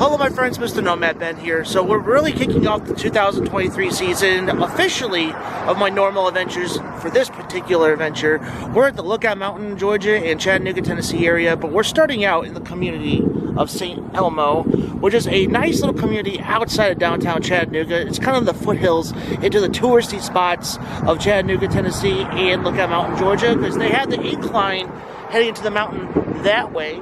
Hello my friends, Mr. Nomad Ben here. So we're really kicking off the 2023 season officially of my normal adventures for this particular adventure. We're at the Lookout Mountain, Georgia and Chattanooga, Tennessee area, but we're starting out in the community of St. Elmo, which is a nice little community outside of downtown Chattanooga. It's kind of the foothills into the touristy spots of Chattanooga, Tennessee and Lookout Mountain, Georgia, because they have the incline heading into the mountain that way.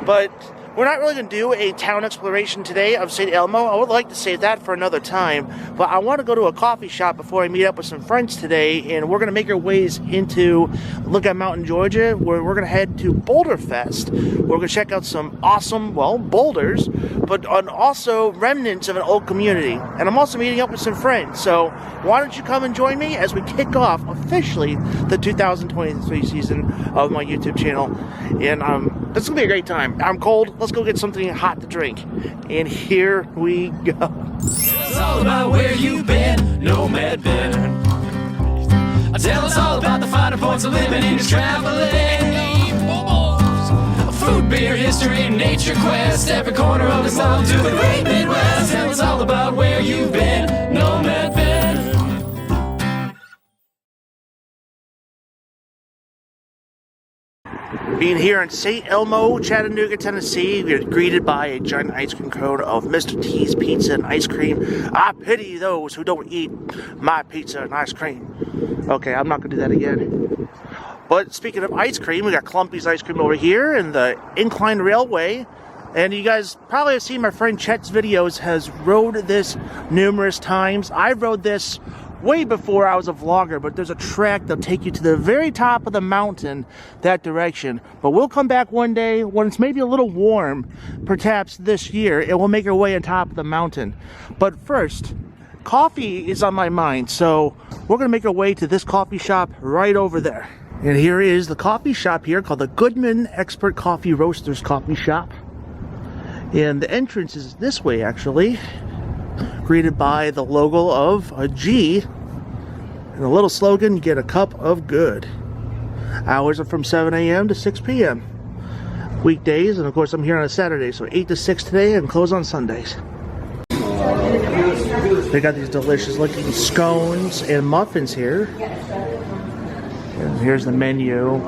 But we're not really going to do a town exploration today of St. Elmo. I would like to save that for another time. But I want to go to a coffee shop before I meet up with some friends today. And we're going to make our ways into Lookout Mountain, Georgia, where we're going to head to Boulderfest. We're going to check out some awesome, well, boulders, but also remnants of an old community. And I'm also meeting up with some friends. So why don't you come and join me as we kick off officially the 2023 season of my YouTube channel. And this is going to be a great time. I'm cold. Let's go get something hot to drink. And here we go. It's all about where you've been, Nomad Ben. Tell us all about the finer points of living in his traveling. Food, beer, history, nature quest. Every corner of his love to the great Midwest. Tell us all about where you've been, Nomad Ben. Being here in St. Elmo, Chattanooga, Tennessee, we are greeted by a giant ice cream cone of Mr. T's Pizza and Ice Cream. I pity those who don't eat my pizza and ice cream. Okay, I'm not going to do that again. But speaking of ice cream, we got Clumpy's Ice Cream over here and the Incline Railway. And you guys probably have seen my friend Chet's videos, has rode this numerous times. I rode this way before I was a vlogger, but there's a track that'll take you to the very top of the mountain that direction. But we'll come back one day when it's maybe a little warm, perhaps this year, and we'll make our way on top of the mountain. But first, coffee is on my mind, so we're gonna make our way to this coffee shop right over there. And here is the coffee shop here called the Goodman Expert Coffee Roasters Coffee Shop. And the entrance is this way, actually. Greeted by the logo of a G and a little slogan, get a cup of good. Hours are from 7 a.m. to 6 p.m. weekdays, and of course I'm here on a Saturday, so 8 to 6 today and close on Sundays. They got these delicious looking scones and muffins here. And here's the menu.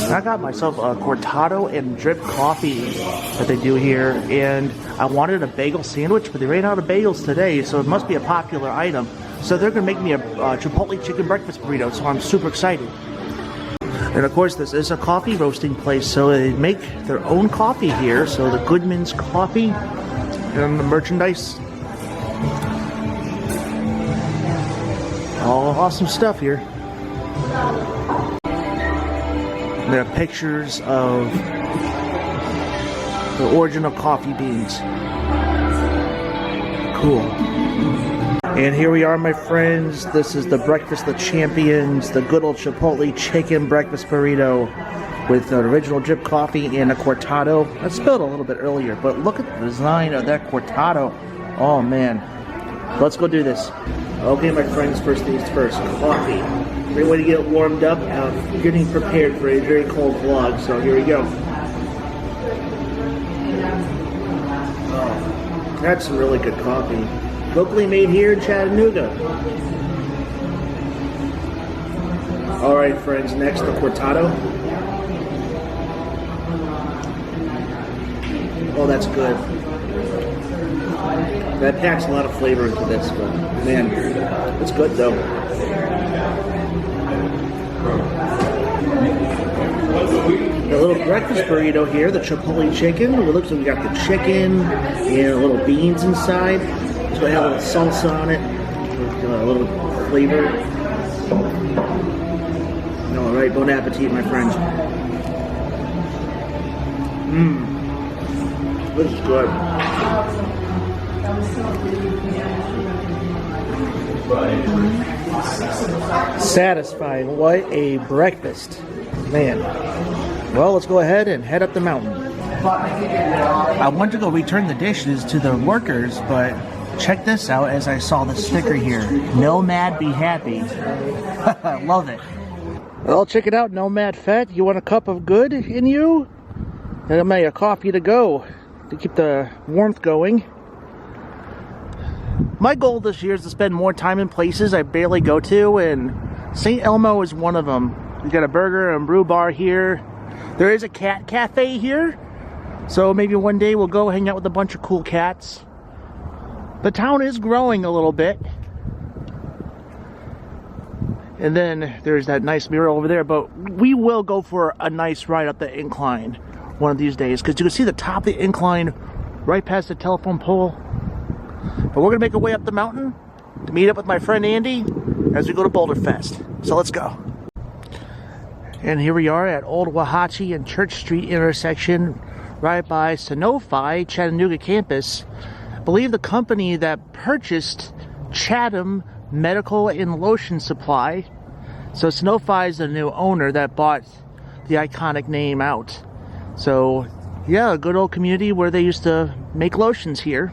I got myself a cortado and drip coffee that they do here, and I wanted a bagel sandwich, but they ran out of bagels today, so it must be a popular item. So they're gonna make me a Chipotle chicken breakfast burrito, so I'm super excited. And of course, this is a coffee roasting place, so they make their own coffee here. So the Goodman's Coffee and the merchandise. All awesome stuff here. There are pictures of the original coffee beans. Cool. And here we are, my friends. This is the Breakfast of the Champions, the good old Chipotle chicken breakfast burrito with the original drip coffee and a cortado. I spilled a little bit earlier, but look at the design of that cortado. Oh man. Let's go do this. Okay, my friends, first things first, coffee. Great way to get warmed up, getting prepared for a very cold vlog, so here we go. Oh, that's some really good coffee. Locally made here in Chattanooga. Alright friends, next the cortado. Oh, that's good. That packs a lot of flavor into this, but man, it's good though. The little breakfast burrito here, the Chipotle chicken. It looks like we got the chicken and little beans inside. It's going to have a little salsa on it, a little flavor. All right, bon appetit, my friends. This is good. Satisfying. What a breakfast. Man. Well, let's go ahead and head up the mountain. I wanted to go return the dishes to the workers, but check this out as I saw the sticker here. Nomad be happy. Love it. Well, check it out, Nomad Fat. You want a cup of good in you? And I'll make a coffee to go. to keep the warmth going. My goal this year is to spend more time in places I barely go to, and St. Elmo is one of them. We got a burger and brew bar here. There is a cat cafe here, so maybe one day we'll go hang out with a bunch of cool cats. The town is growing a little bit. And then there's that nice mural over there, but we will go for a nice ride up the incline one of these days, because you can see the top of the incline right past the telephone pole. But we're gonna make our way up the mountain to meet up with my friend Andy as we go to Boulderfest. So let's go. And here we are at Old Wauhatchie and Church Street intersection, right by Sanofi Chattanooga campus. I believe the company that purchased Chatham Medical and Lotion Supply. So Sanofi is the new owner that bought the iconic name out. So yeah, a good old community where they used to make lotions here.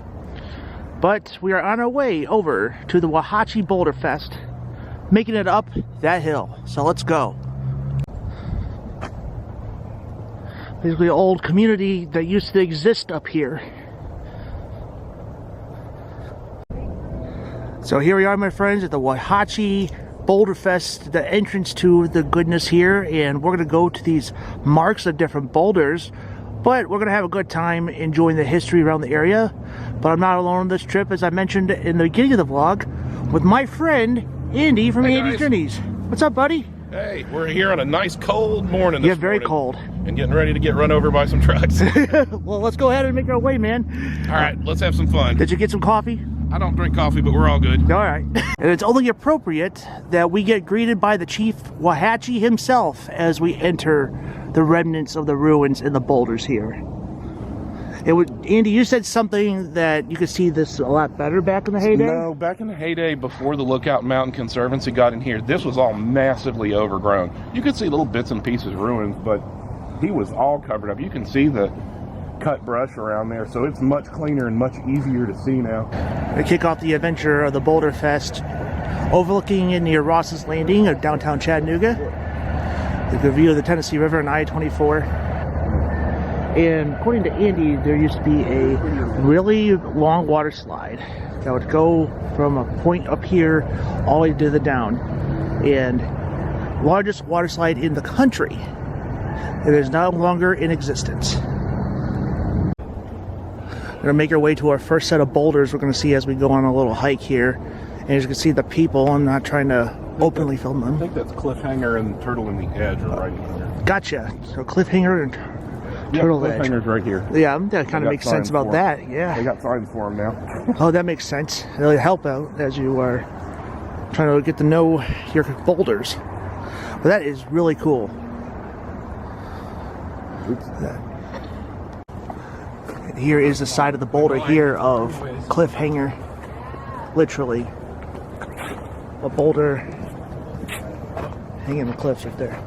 But we are on our way over to the Wauhatchie Boulderfest, making it up that hill. So let's go. Basically an old community that used to exist up here. So here we are, my friends, at the Wauhatchie Boulderfest, the entrance to the goodness here, and we're going to go to these marks of different boulders, but we're going to have a good time enjoying the history around the area. But I'm not alone on this trip, as I mentioned in the beginning of the vlog, with my friend Andy from Andy's Journeys. What's up, buddy? Hey, we're here on a nice cold morning this Yeah, very morning, cold. and getting ready to get run over by some trucks. Well, let's go ahead and make our way, man. All right, let's have some fun. Did you get some coffee? I don't drink coffee, but we're all good. All right. And it's only appropriate that we get greeted by the Chief Wauhatchie himself as we enter the remnants of the ruins and the boulders here. Andy, you said something that you could see this a lot better back in the heyday? No, back in the heyday before the Lookout Mountain Conservancy got in here, this was all massively overgrown. You could see little bits and pieces ruins, but he was all covered up. You can see the cut brush around there, so it's much cleaner and much easier to see now. We kick off the adventure of the Boulderfest, overlooking in near Ross's Landing of downtown Chattanooga. The good view of the Tennessee River and I-24. And according to Andy, there used to be a really long water slide that would go from a point up here all the way to the down. And largest water slide in the country. It is no longer in existence. We're gonna make our way to our first set of boulders we're gonna see as we go on a little hike here. And as you can see the people, I'm not trying to openly film them. I think that's Cliffhanger and Turtle in the Edge are right here. Gotcha. So Cliffhanger and Turtle Edge. Cliffhanger's right here. Yeah, that kind of makes sense about that. Yeah. They got signs for them now. Oh, that makes sense. It'll help out as you are trying to get to know your boulders. But that is really cool. Oops. Here is the side of the boulder here of Cliffhanger. Literally. A boulder hanging the cliffs right there.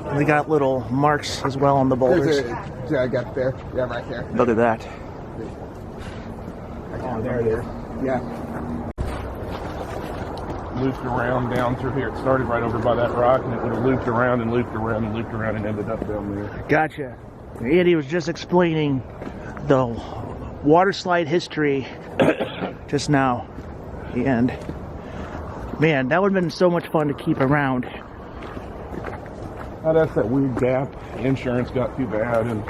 And they got little marks as well on the boulders. Yeah, I got there. Yeah, right there. Look at that. Oh, there it is. Yeah. Looped around down through here. It started right over by that rock, and it would have looped around and looped around and looped around and ended up down there. Gotcha. Andy was just explaining the water slide history just now. And man, that would have been so much fun to keep around. Oh, that's that weird gap. Insurance got too bad, and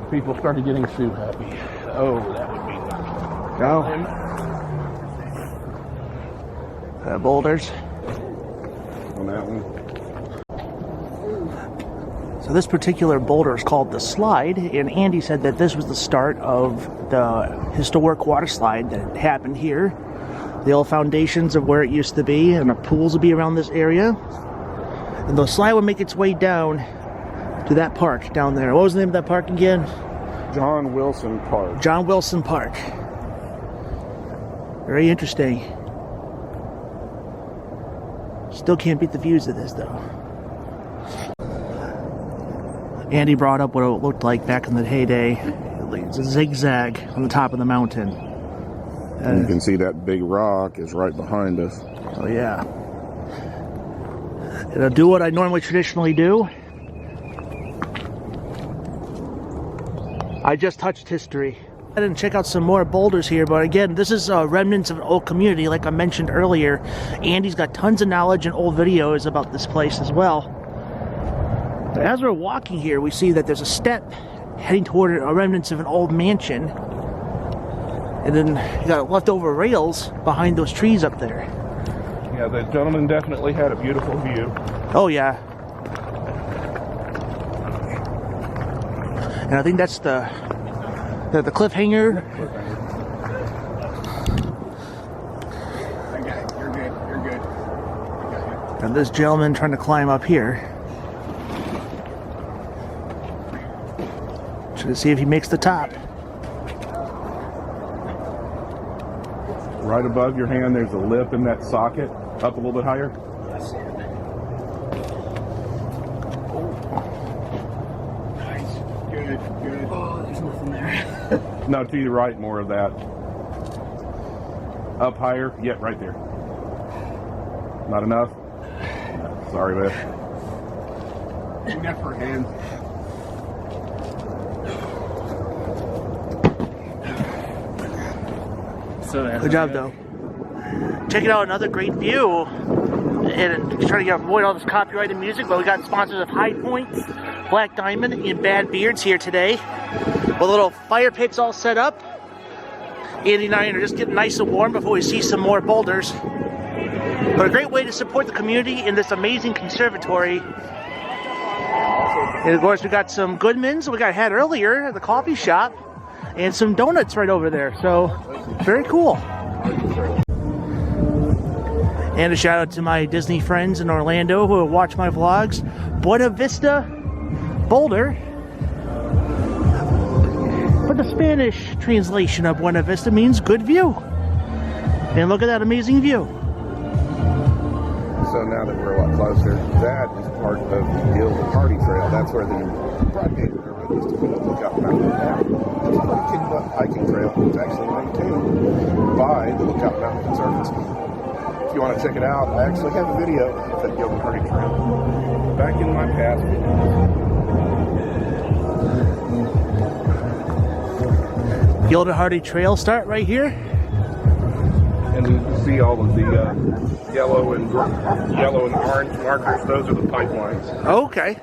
people started getting too happy. Oh, that would be Boulders. on that one. So this particular boulder is called the Slide, and Andy said that this was the start of the historic water slide that happened here. The old foundations of where it used to be, and the pools would be around this area. And the slide would make its way down to that park down there. What was the name of that park again? John Wilson Park. John Wilson Park. Very interesting. Still can't beat the views of this though. Andy brought up what it looked like back in the heyday. It's a zigzag on the top of the mountain. You can see that big rock is right behind us. Oh yeah. And I'll do what I normally traditionally do. I just touched history. I didn't check out some more boulders here, but again, this is remnants of an old community, like I mentioned earlier. Andy's got tons of knowledge and old videos about this place as well. But as we're walking here, we see that there's a step heading toward a remnants of an old mansion. And then you got leftover rails behind those trees up there. Yeah, the gentleman definitely had a beautiful view. Oh yeah. And I think that's the cliffhanger. I got it. You're good. You're good. I got you. And this gentleman trying to climb up here. Trying to see if he makes the top. Right above your hand, there's a lip in that socket. Up a little bit higher. Nice. Good. Good. Oh, there's nothing there. No, to your right, more of that. Up higher. Yep, right there. Not enough? Sorry, man. Enough for hands. Good job, though. Checking out another great view. And trying to avoid all this copyrighted music, but we got sponsors of High Points, Black Diamond, and Bad Beards here today. With little fire pits all set up. Andy and I are just getting nice and warm before we see some more boulders. But a great way to support the community in this amazing conservatory. And of course, we got some Goodmans we had earlier at the coffee shop, and some donuts right over there. So, very cool. And a shout out to my Disney friends in Orlando who watch my vlogs. Buena Vista Boulder. But the Spanish translation of Buena Vista means good view. And look at that amazing view. So now that we're a lot closer, that is part of the Guild and Hardy Trail. That's where the Broadgate Railroad used to go to Lookout Mountain. It's a hiking trail. It's actually maintained by the Lookout Mountain Conservancy. If you want to check it out, I actually have a video of that Guild and Hardy Trail back in my past videos. Guild and Hardy Trail start right here. And you can see all of the yellow and orange markers. Those are the pipelines. Okay.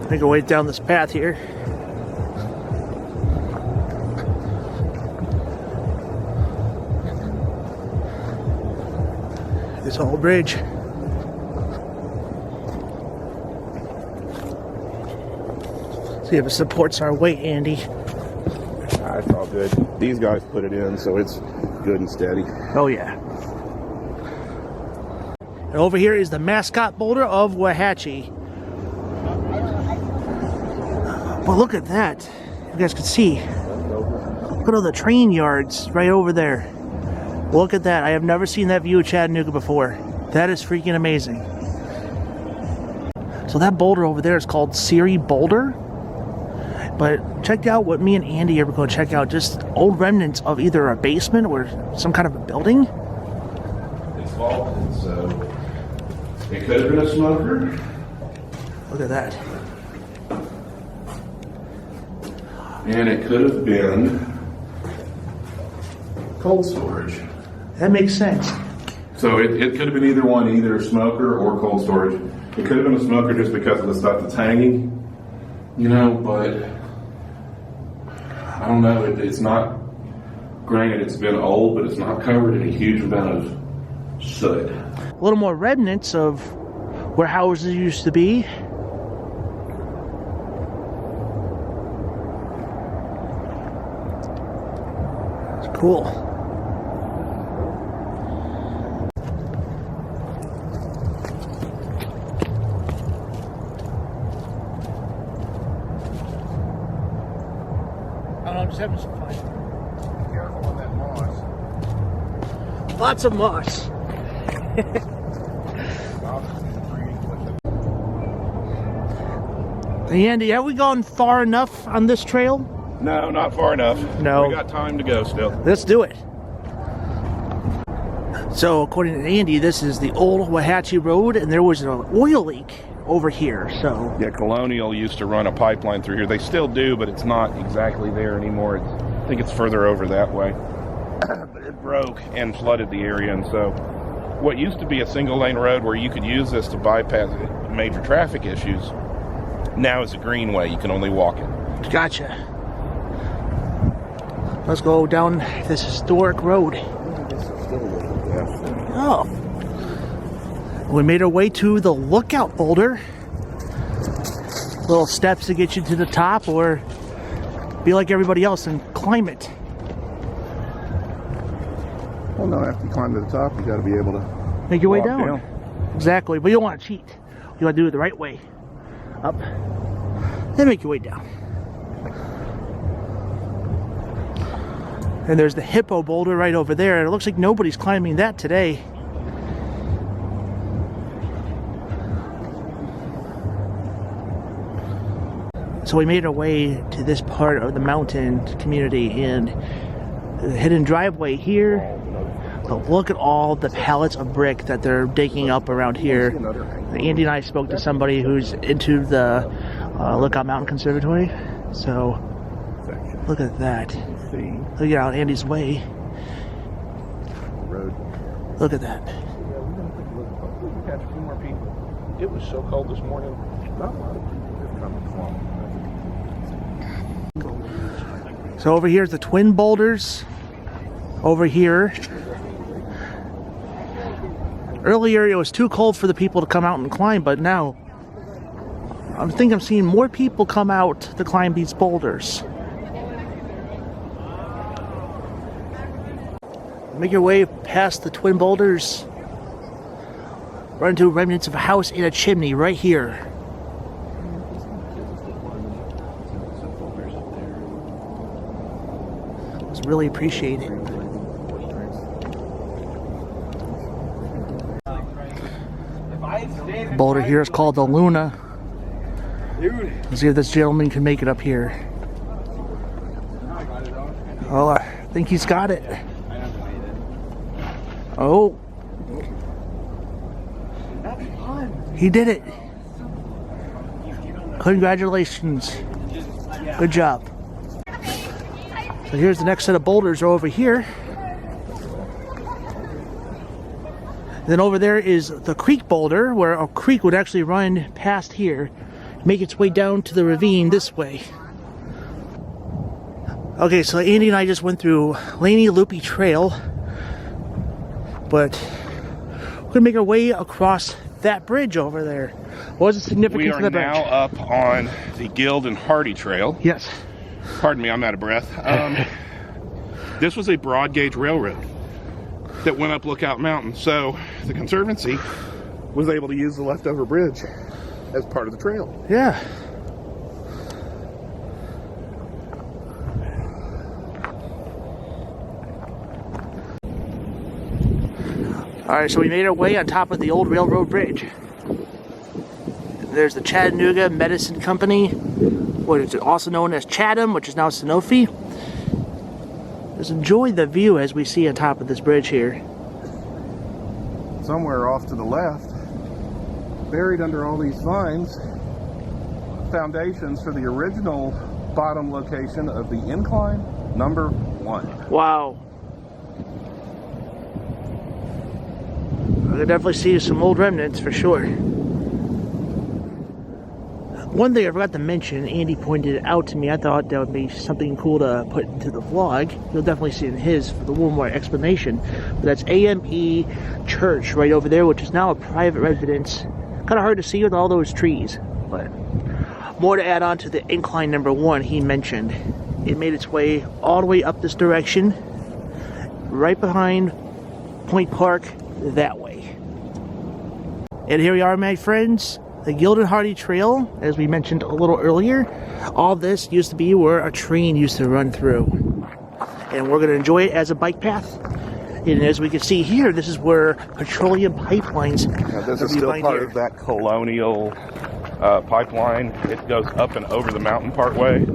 Make our way down this path here. This whole bridge. See if it supports our weight, Andy. It's all good. These guys put it in, so it's good and steady. Oh yeah. And over here is the mascot boulder of Wauhatchie. But look at that. You guys can see. Look at all the train yards right over there. Look at that. I have never seen that view of Chattanooga before. That is freaking amazing. So that boulder over there is called Siri Boulder. But check out what me and Andy are going to check out. Just old remnants of either a basement or some kind of a building. It's vaulted, so it could have been a smoker. Look at that. And it could have been cold storage. That makes sense. So it could have been either one, either a smoker or cold storage. It could have been a smoker just because of the stuff that's hanging, you know, but I don't know. It's not, granted, it's been old, but it's not covered in a huge amount of soot. A little more remnants of where houses used to be. It's cool. I'm just having some fun. Be careful on that moss. Lots of moss. Hey Andy, have we gone far enough on this trail? No, not far enough. No. We got time to go still. Let's do it. So, according to Andy, this is the old Wauhatchie Road, and there was an oil leak over here. So Yeah, Colonial used to run a pipeline through here. They still do, but it's not exactly there anymore. I think it's further over that way. But it broke and flooded the area, and so what used to be a single lane road where you could use this to bypass major traffic issues now is a greenway. You can only walk it. gotcha. Let's go down this historic road. Oh. We made our way to the Lookout Boulder. Little steps to get you to the top, or be like everybody else and climb it. Well, no, after you climb to the top, you got to be able to Make your way walk down. Exactly, but you don't want to cheat. You want to do it the right way. Up, then make your way down. And there's the Hippo Boulder right over there. It looks like nobody's climbing that today. So we made our way to this part of the mountain community, and the hidden driveway here. But look at all the pallets of brick that they're digging up around here. Andy and I spoke to somebody who's into the Lookout Mountain Conservatory. So look at that. Look out Andy's way. Look at that. Catch a few more people. It was so cold this morning. Not a lot of people have come along. So over here is the twin boulders. Over here. Earlier it was too cold for the people to come out and climb, but now I think I'm seeing more people come out to climb these boulders. Make your way past the twin boulders. Run into remnants of a house and a chimney right here. Just really appreciate it. The boulder here is called the Luna. Let's see if this gentleman can make it up here. Oh, I think he's got it. Oh. He did it. Congratulations. Good job. So here's the next set of boulders over here. Then over there is the creek boulder, where a creek would actually run past here, make its way down to the ravine this way. Okay, so Andy and I just went through Laney Loopy Trail, but we're gonna make our way across that bridge over there. What was the significance of the bridge? We are now up on the Guild and Hardy Trail. Yes. Pardon me, I'm out of breath. This was a broad gauge railroad that went up Lookout Mountain. So the Conservancy was able to use the leftover bridge as part of the trail. Yeah. Alright, so we made our way on top of the old railroad bridge. There's the Chattanooga Medicine Company, what is it, also known as Chatham, which is now Sanofi. Just enjoy the view as we see on top of this bridge here. Somewhere off to the left, buried under all these vines, foundations for the original bottom location of the incline number 1. Wow. I can definitely see some old remnants for sure. One thing I forgot to mention, Andy pointed it out to me. I thought that would be something cool to put into the vlog. You'll definitely see in his for the little more explanation. But that's AME Church right over there, which is now a private residence. Kind of hard to see with all those trees, but more to add on to the incline number 1 he mentioned. It made its way all the way up this direction, right behind Point Park that way. And here we are, my friends. The Guild and Hardy Trail, as we mentioned a little earlier, all this used to be where a train used to run through. And we're going to enjoy it as a bike path. And as we can see here, this is where petroleum pipelines Now, this is still part of that Colonial pipeline. It goes up and over the mountain part way.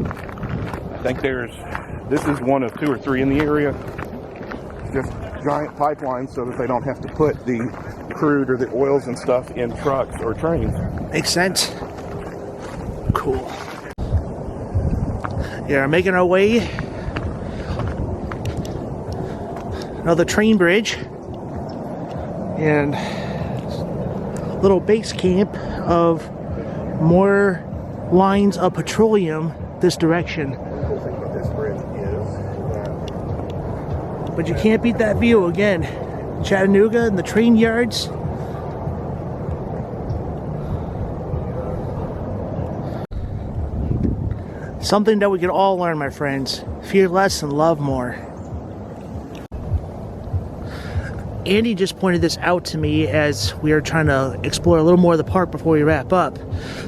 I think this is one of 2 or 3 in the area. Just giant pipelines so that they don't have to put the crude or the oils and stuff in trucks or trains. Makes sense. Cool. Yeah, we're making our way. Another train bridge. And little base camp of more lines of petroleum this direction. But you can't beat that view again. Chattanooga and the train yards. Something that we can all learn, my friends. Fear less and love more. Andy just pointed this out to me as we are trying to explore a little more of the park before we wrap up.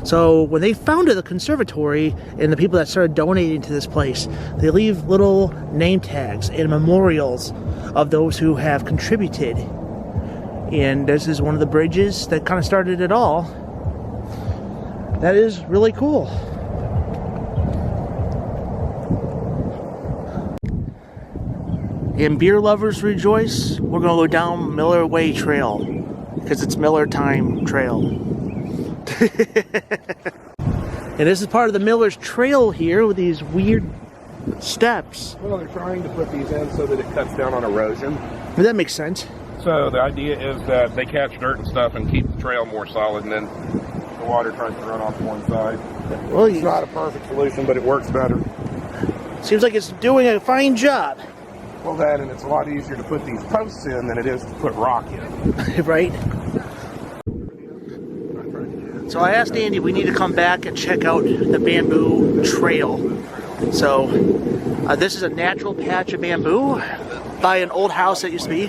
So when they founded the conservatory and the people that started donating to this place, they leave little name tags and memorials of those who have contributed. And this is one of the bridges that kind of started it all. That is really cool. And beer lovers rejoice, we're going to go down Miller Way Trail because it's Miller Time Trail. And this is part of the Miller's Trail here with these weird steps. Well, they're trying to put these in so that it cuts down on erosion. But that makes sense. So the idea is that they catch dirt and stuff and keep the trail more solid, and then the water tries to run off one side. Well, It's not a perfect solution, but it works better. seems like it's doing a fine job. Well, that, and it's a lot easier to put these posts in than it is to put rock in. Right? So I asked Andy, we need to come back and check out the bamboo trail. So this is a natural patch of bamboo by an old house that used to be.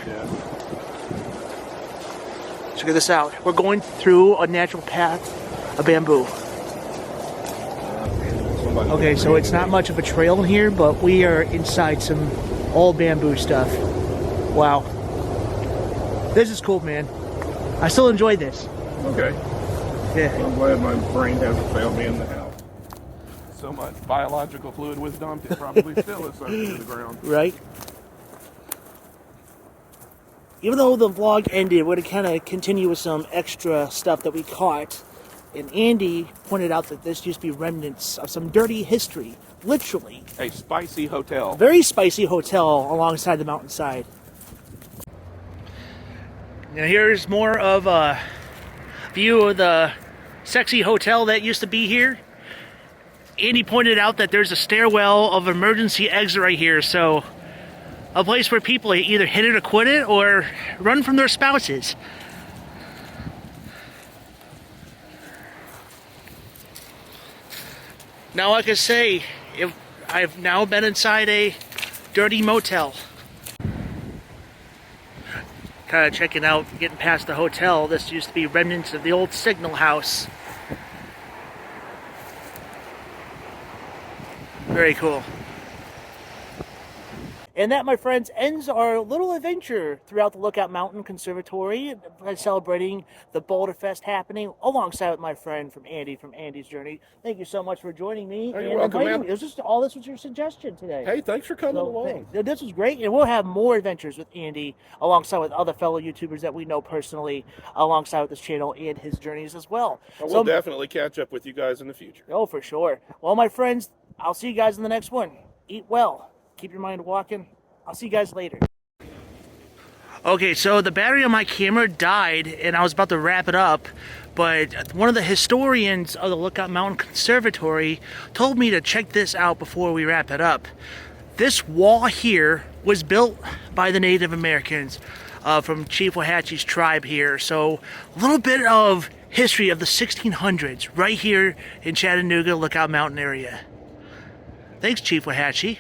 Check this out. We're going through a natural path of bamboo. Okay, so it's not much of a trail in here, but we are inside some old bamboo stuff. Wow. This is cool, man. I still enjoy this. Okay. Yeah. I'm glad my brain hasn't failed me in the house. So much biological fluid was dumped, it probably still is soaked into the ground. Right? Even though the vlog ended, we're going to kind of continue with some extra stuff that we caught. And Andy pointed out that this used to be remnants of some dirty history. Literally. A spicy hotel. Very spicy hotel alongside the mountainside. Now here's more of a view of the sexy hotel that used to be here. Andy pointed out that there's a stairwell of emergency exit right here, so a place where people either hit it or quit it or run from their spouses. Now I can say, if I've now been inside a dirty motel. Kind of checking out, getting past the hotel. This used to be remnants of the old signal house. Very cool. And that, my friends, ends our little adventure throughout the Lookout Mountain Conservatory, celebrating the Boulderfest happening alongside with my friend from Andy's Journey. Thank you so much for joining me. Hey, you're welcome, man. It was just all this was your suggestion today. Hey, thanks for coming along. This was great, and we'll have more adventures with Andy alongside with other fellow YouTubers that we know personally alongside with this channel and his journeys as well. We'll definitely catch up with you guys in the future. Oh, for sure. Well, my friends, I'll see you guys in the next one. Eat well. Keep your mind walking. I'll see you guys later. Okay, so the battery on my camera died, and I was about to wrap it up, but one of the historians of the Lookout Mountain Conservatory told me to check this out before we wrap it up. This wall here was built by the Native Americans from Chief Wauhatchie's tribe here, so a little bit of history of the 1600s right here in Chattanooga, Lookout Mountain area. Thanks, Chief Wauhatchie.